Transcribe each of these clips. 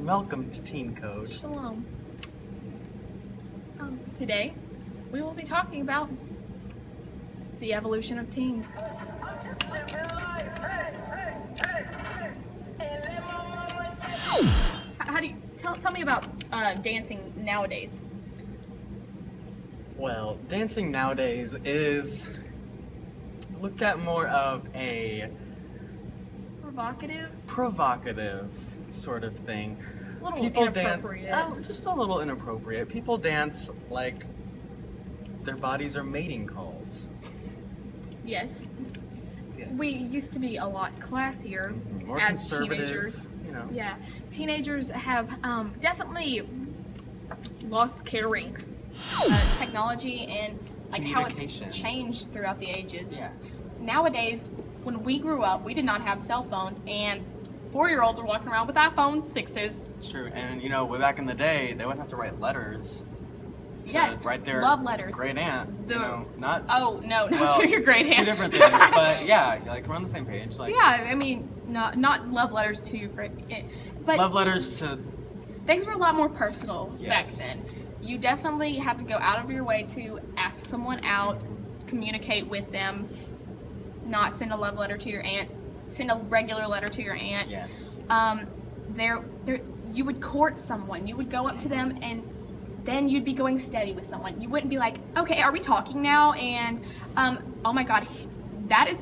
Welcome to Teen Code. Shalom. Today, we will be talking about the evolution of teens. How do you tell me about dancing nowadays? Well, dancing nowadays is looked at more of a provocative sort of thing. A little People inappropriate. dance, just a little inappropriate. People dance like their bodies are mating calls. Yes. Yes. We used to be a lot classier More as conservative, teenagers. you know. Yeah, teenagers have definitely lost caring technology and like how it's Communication. changed throughout the ages. Yeah. Nowadays, when we grew up, we did not have cell phones, and 4-year-olds are walking around with iPhone 6s. It's true. And you know, way back in the day, they would have to write letters to Yeah, write their love letters. great aunt. The- You know, not Oh no, not well, to your great aunt. two different things, but yeah, like we're on the same page. Like Yeah, I mean, not love letters to your great aunt, but love letters to things were a lot more personal Yes. back then. You definitely have to go out of your way to ask someone out, communicate with them, not send a love letter to your aunt, send a regular letter to your aunt. yes. There, you would court someone. You would go up to them, and then you'd be going steady with someone. You wouldn't be like, okay, are we talking now? And oh my God, that is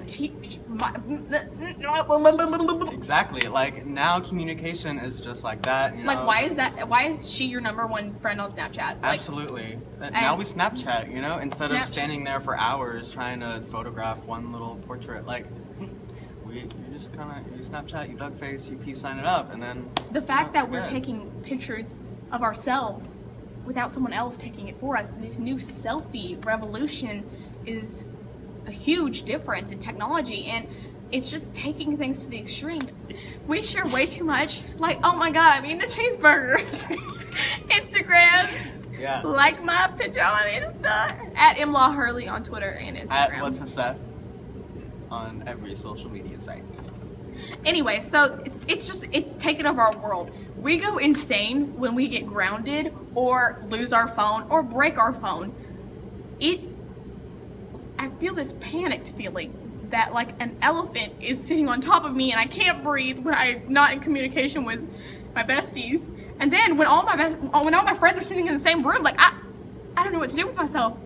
Exactly. Like now, communication is just like that. You know? like, why is that? Why is she your number one friend on Snapchat? Like, Absolutely. Now we Snapchat. You know, instead of Snapchat. standing there for hours trying to photograph one little portrait, like. You just kind of, you Snapchat, you duck face, you peace sign it up, and then... the fact that we're good. taking pictures of ourselves without someone else taking it for us, this new selfie revolution is a huge difference in technology, and it's just taking things to the extreme. We share way too much. Like, oh my God, I'm eating a cheeseburger. Instagram. Yeah. Like my picture on Insta. At Imlaw Hurley on Twitter and Instagram. At What's a Seth on every social media site. Anyway, so it's taken over our world. We go insane when we get grounded or lose our phone or break our phone. I feel this panicked feeling that like an elephant is sitting on top of me and I can't breathe when I'm not in communication with my besties. And then when all my friends are sitting in the same room, like I don't know what to do with myself.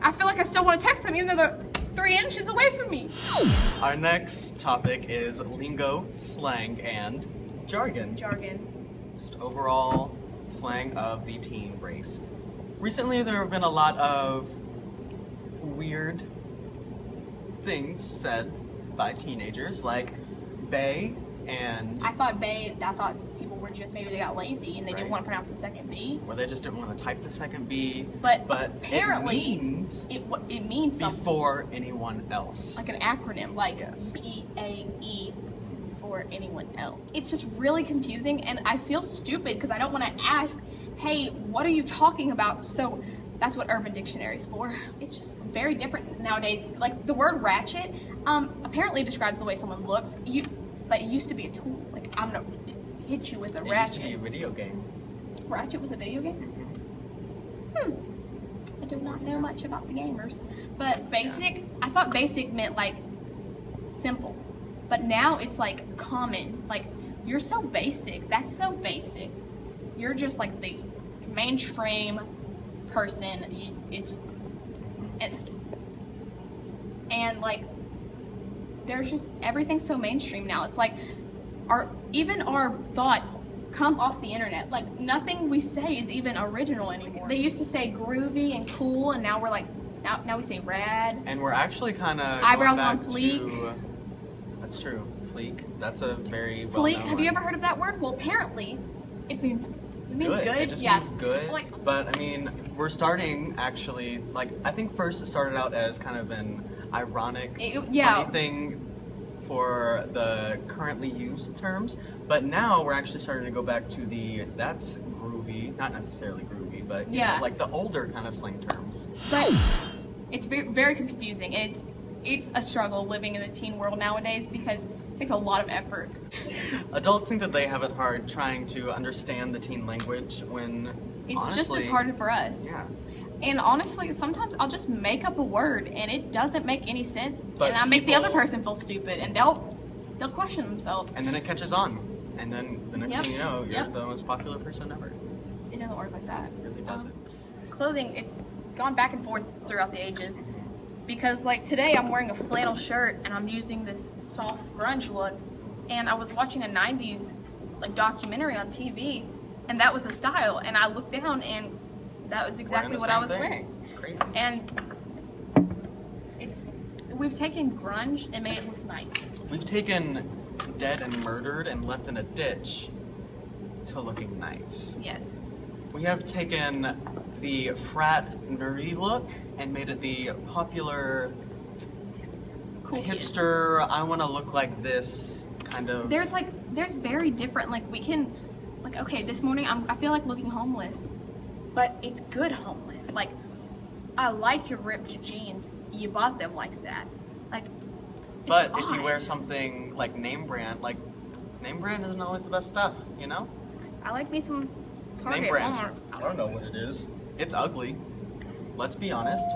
I feel like I still want to text them even though they're 3 inches away from me. Our next topic is lingo, slang, and jargon. Just overall slang of the teen race. Recently, there have been a lot of weird things said by teenagers, like bae and... I thought people were just, maybe they got lazy and they didn't Right. want to pronounce the second B. or they just didn't want to type the second B, But it apparently, means it means something. before anyone else. Like an acronym, like Yes. BAE for anyone else. It's just really confusing, and I feel stupid because I don't want to ask, hey, what are you talking about? So that's what Urban Dictionary is for. It's just very different nowadays. Like the word ratchet, apparently describes the way someone looks. But it used to be a tool. Like I'm gonna hit you with a It used ratchet. to be a video game. Ratchet was a video game? I do not know much about the gamers. But basic, I thought basic meant like simple. But now it's like common. Like, you're so basic. That's so basic. You're just like the mainstream person. It's and like, there's just, everything's so mainstream now. It's like, even our thoughts come off the internet. Like, nothing we say is even original anymore. They used to say groovy and cool, and now we're like, now we say rad. And we're actually kind of Eyebrows on fleek. That's true. Fleek. That's a very Fleek, well-known have you one. ever heard of that word? Well, apparently, it means good. It just Yeah. means good. Like, but I mean, we're starting actually, like, I think first it started out as kind of an ironic, yeah. funny thing for the currently used terms. But now we're actually starting to go back to that's groovy, not necessarily groovy, but you know, like the older kind of slang terms. But it's very, very confusing, and it's a struggle living in the teen world nowadays because takes a lot of effort. Adults think that they have it hard trying to understand the teen language when It's honestly, just as hard for us. Yeah. And honestly, sometimes I'll just make up a word and it doesn't make any sense, But and I make the other people- person feel stupid, and they'll question themselves. And then it catches on. And then the next Yep. thing you know, you're Yep. the most popular person ever. It doesn't work like that. It really doesn't. Clothing, it's gone back and forth throughout the ages. Because like today I'm wearing a flannel shirt and I'm using this soft grunge look, and I was watching a 90s like documentary on TV, and that was the style, and I looked down and that was exactly Wearing the what I same was thing. wearing. It's crazy. And we've taken grunge and made it look nice. We've taken dead and murdered and left in a ditch to looking nice. Yes. We have taken the frat nerdy look and made it the popular Cool kid. hipster, I want to look like this kind of. There's very different, like we can, like okay, this morning I feel like looking homeless, but it's good homeless. Like I like your ripped jeans. You bought them like that. Like But it's if you odd. wear something like name brand isn't always the best stuff, you know? I like me some Target, Name brand. Walmart. I don't know what it is. It's ugly. Let's be honest.